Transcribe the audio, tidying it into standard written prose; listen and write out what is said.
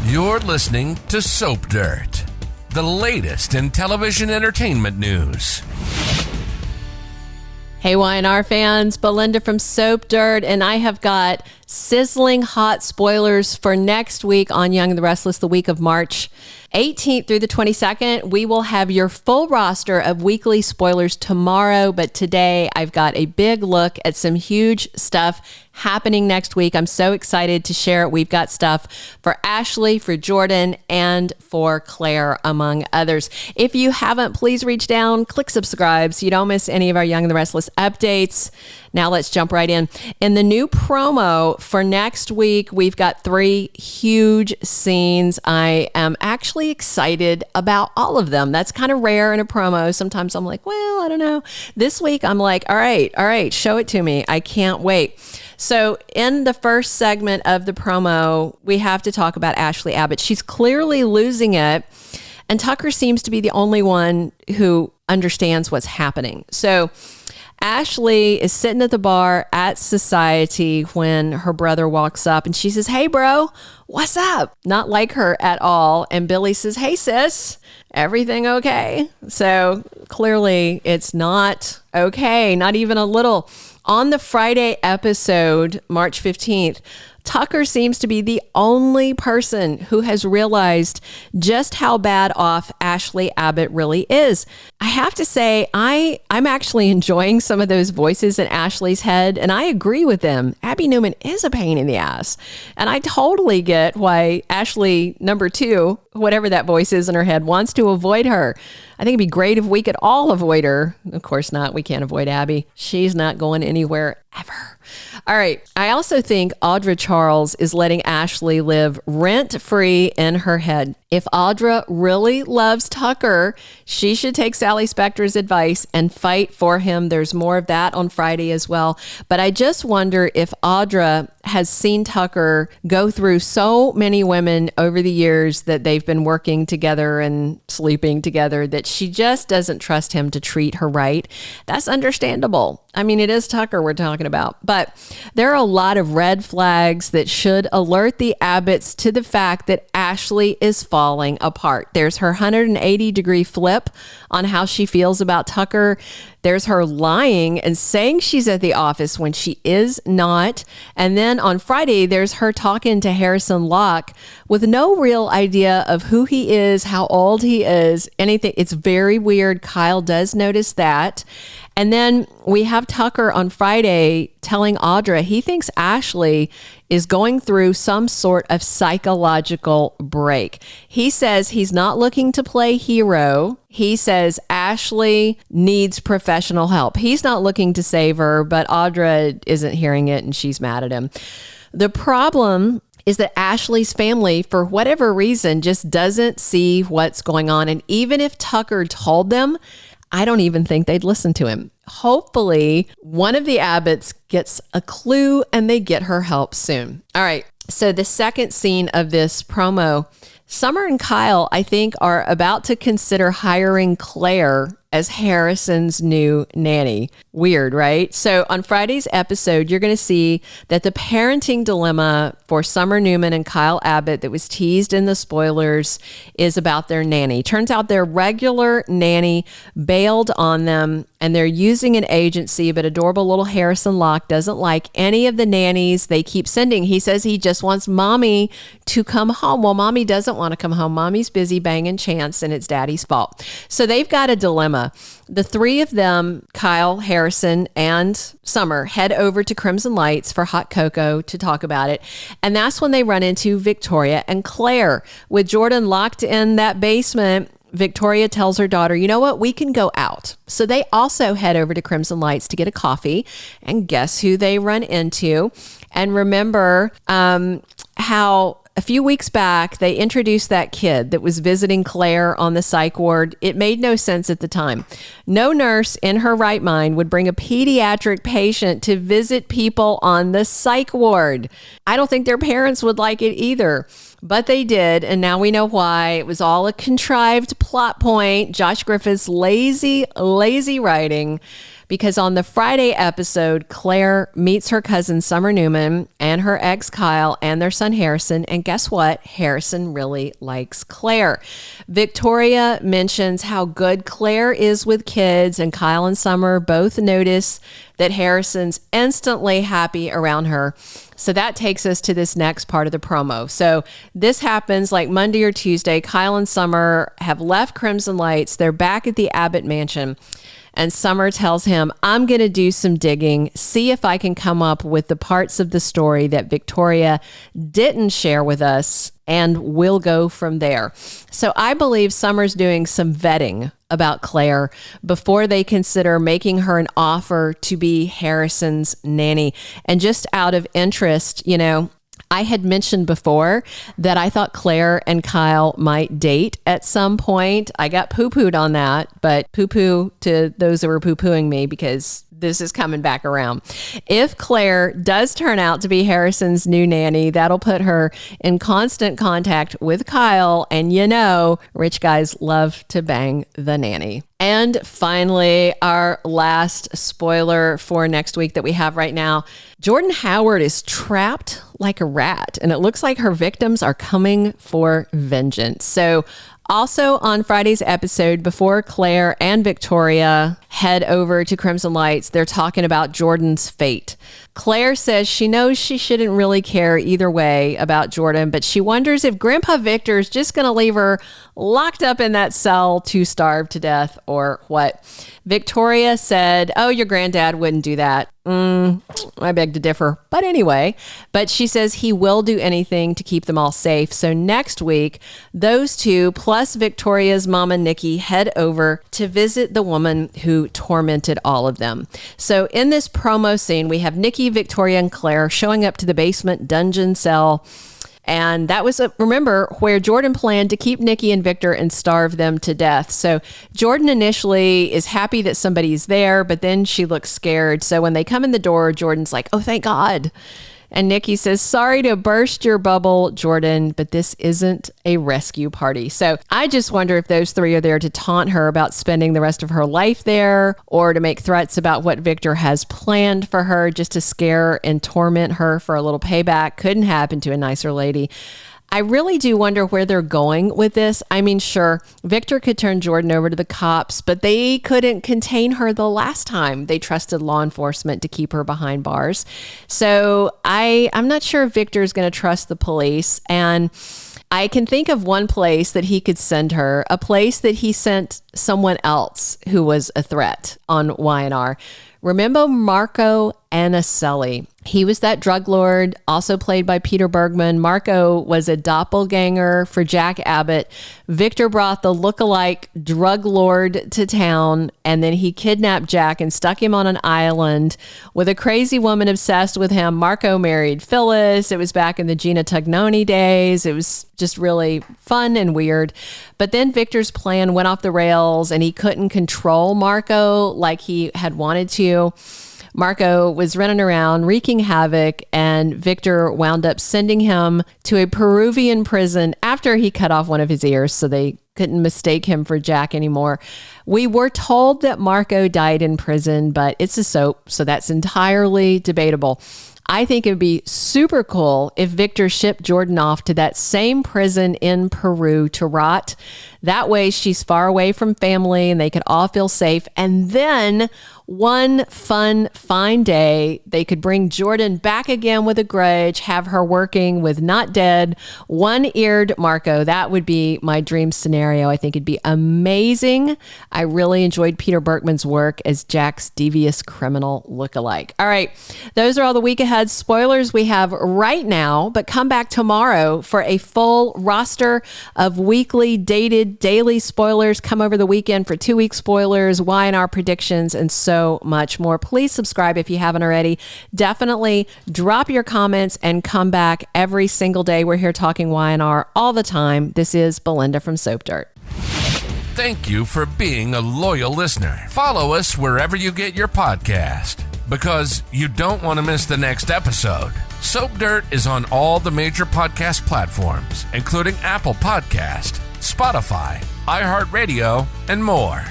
You're listening to Soap Dirt, the latest in television entertainment news. Hey, Y&R fans, Belinda from Soap Dirt, and I have got sizzling hot spoilers for next week on Young and Restless, the week of March 18th through the 22nd. We will have your full roster of weekly spoilers tomorrow, but today I've got a big look at some huge stuff happening next week. I'm so excited to share it. We've got stuff for Ashley, for Jordan, and for Claire, among others. If you haven't, please reach down, click subscribe so you don't miss any of our Young and the Restless updates. Now let's jump right in. In the new promo for next week, we've got 3 huge scenes. I am actually excited about all of them. That's kind of rare in a promo. Sometimes I'm like, well, I don't know. This week, I'm like, all right, show it to me. I can't wait. So in the first segment of the promo, we have to talk about Ashley Abbott. She's clearly losing it, and Tucker seems to be the only one who understands what's happening. So Ashley is sitting at the bar at Society when her brother walks up and she says, "Hey, bro, what's up?" Not like her at all. And Billy says, "Hey, sis, everything okay?" So clearly it's not okay, not even a little. On the Friday episode, March 15th, Tucker seems to be the only person who has realized just how bad off Ashley Abbott really is. I have to say, I'm actually enjoying some of those voices in Ashley's head, and I agree with them. Abby Newman is a pain in the ass. And I totally get why Ashley number 2, whatever that voice is in her head, wants to avoid her. I think it'd be great if we could all avoid her. Of course not. We can't avoid Abby. She's not going anywhere ever. All right. I also think Audra Charles is letting Ashley live rent-free in her head. If Audra really loves Tucker, she should take Sally Spector's advice and fight for him. There's more of that on Friday as well. But I just wonder if Audra has seen Tucker go through so many women over the years that they've been working together and sleeping together that she just doesn't trust him to treat her right. That's understandable. I mean, it is Tucker we're talking about, but there are a lot of red flags that should alert the Abbotts to the fact that Ashley is falling apart. There's her 180-degree flip on how she feels about Tucker. There's her lying and saying she's at the office when she is not. And then on Friday, there's her talking to Harrison Locke with no real idea of who he is, how old he is, anything. It's very weird. Kyle does notice that. And then we have Tucker on Friday telling Audra he thinks Ashley is going through some sort of psychological break. He says he's not looking to play hero. He says Ashley needs professional help. He's not looking to save her, but Audra isn't hearing it and she's mad at him. The problem is that Ashley's family, for whatever reason, just doesn't see what's going on. And even if Tucker told them, I don't even think they'd listen to him. Hopefully, one of the Abbotts gets a clue and they get her help soon. All right. So the second scene of this promo, Summer and Kyle, I think, are about to consider hiring Claire as Harrison's new nanny. Weird, right? So on Friday's episode, you're going to see that the parenting dilemma for Summer Newman and Kyle Abbott that was teased in the spoilers is about their nanny. Turns out their regular nanny bailed on them and they're using an agency, but adorable little Harrison Locke doesn't like any of the nannies they keep sending. He says he just wants mommy to come home. Well, mommy doesn't want to come home. Mommy's busy banging Chance and it's daddy's fault. So they've got a dilemma. The 3 of them, Kyle, Harrison, and Summer, head over to Crimson Lights for hot cocoa to talk about it. And that's when they run into Victoria and Claire. With Jordan locked in that basement, Victoria tells her daughter, you know what, we can go out. So they also head over to Crimson Lights to get a coffee. And guess who they run into? And remember how a few weeks back, they introduced that kid that was visiting Claire on the psych ward. It made no sense at the time. No nurse in her right mind would bring a pediatric patient to visit people on the psych ward. I don't think their parents would like it either. But they did, and now we know why. It was all a contrived plot point. Josh Griffith's lazy writing. Because on the Friday episode, Claire meets her cousin Summer Newman and her ex Kyle and their son Harrison. And guess what? Harrison really likes Claire. Victoria mentions how good Claire is with kids, and Kyle and Summer both notice that Harrison's instantly happy around her. So that takes us to this next part of the promo. So this happens like Monday or Tuesday. Kyle and Summer have left Crimson Lights. They're back at the Abbott mansion. And Summer tells him, I'm going to do some digging, see if I can come up with the parts of the story that Victoria didn't share with us, and we'll go from there. So I believe Summer's doing some vetting about Claire before they consider making her an offer to be Harrison's nanny. And just out of interest, I had mentioned before that I thought Claire and Kyle might date at some point. I got poo-pooed on that, but poo-poo to those that were poo-pooing me, because this is coming back around. If Claire does turn out to be Harrison's new nanny, that'll put her in constant contact with Kyle. And rich guys love to bang the nanny. And finally, our last spoiler for next week that we have right now, Jordan Howard is trapped like a rat, and it looks like her victims are coming for vengeance. So also on Friday's episode, before Claire and Victoria head over to Crimson Lights, they're talking about Jordan's fate. Claire says she knows she shouldn't really care either way about Jordan, but she wonders if Grandpa Victor is just going to leave her locked up in that cell to starve to death or what. Victoria said, oh, your granddad wouldn't do that. I beg to differ. But anyway, she says he will do anything to keep them all safe. So next week, those two plus Victoria's mama, Nikki, head over to visit the woman who tormented all of them. So in this promo scene, we have Nikki, Victoria, and Claire showing up to the basement dungeon cell. And that was, remember, where Jordan planned to keep Nikki and Victor and starve them to death. So Jordan initially is happy that somebody's there, but then she looks scared. So when they come in the door, Jordan's like, oh, thank God. And Nikki says, sorry to burst your bubble, Jordan, but this isn't a rescue party. So I just wonder if those three are there to taunt her about spending the rest of her life there, or to make threats about what Victor has planned for her, just to scare and torment her for a little payback. Couldn't happen to a nicer lady. I really do wonder where they're going with this. I mean, sure, Victor could turn Jordan over to the cops, but they couldn't contain her the last time they trusted law enforcement to keep her behind bars. So I'm not sure if Victor's going to trust the police. And I can think of one place that he could send her, a place that he sent someone else who was a threat on Y&R. Remember Marco Anicelli? He was that drug lord, also played by Peter Bergman. Marco was a doppelganger for Jack Abbott. Victor brought the lookalike drug lord to town, and then he kidnapped Jack and stuck him on an island with a crazy woman obsessed with him. Marco married Phyllis. It was back in the Gina Tognoni days. It was just really fun and weird. But then Victor's plan went off the rails, and he couldn't control Marco like he had wanted to. Marco was running around wreaking havoc, and Victor wound up sending him to a Peruvian prison after he cut off one of his ears, so they couldn't mistake him for Jack anymore. We were told that Marco died in prison, but it's a soap, so that's entirely debatable. I think it would be super cool if Victor shipped Jordan off to that same prison in Peru to rot. That way she's far away from family and they could all feel safe. And then one fine day, they could bring Jordan back again with a grudge, have her working with not dead, one-eared Marco. That would be my dream scenario. I think it'd be amazing. I really enjoyed Peter Bergman's work as Jack's devious criminal lookalike. All right, those are all the week ahead spoilers we have right now, but come back tomorrow for a full roster of weekly dated daily spoilers. Come over the weekend for 2-week spoilers, Y&R predictions, and so much more. Please subscribe if you haven't already. Definitely drop your comments and come back every single day. We're here talking Y&R all the time. This is Belinda from Soap Dirt. Thank you for being a loyal listener. Follow us wherever you get your podcast. because you don't want to miss the next episode. Soap Dirt is on all the major podcast platforms, including Apple Podcast, Spotify, iHeartRadio, and more.